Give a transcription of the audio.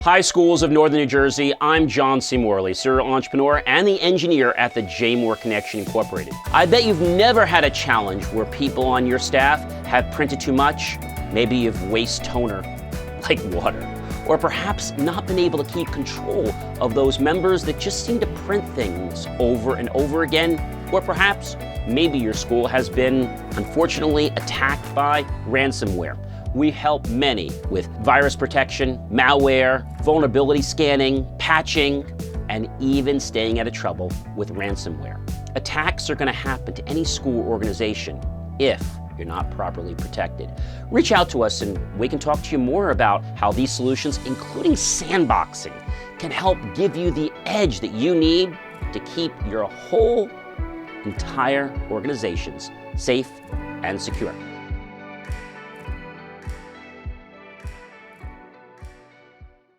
Hi, schools of Northern New Jersey. I'm John C. Morley, serial entrepreneur and the engineer at the JMOR Connection Incorporated. I bet you've never had a challenge where people on your staff have printed too much. Maybe you've wasted toner like water, or perhaps not been able to keep control of those members that just seem to print things over and over again. Or perhaps maybe your school has been, unfortunately, attacked by ransomware. We help many with virus protection, malware, vulnerability scanning, patching, and even staying out of trouble with ransomware. Attacks are going to happen to any school or organization if you're not properly protected. Reach out to us and we can talk to you more about how these solutions, including sandboxing, can help give you the edge that you need to keep your whole entire organizations safe and secure.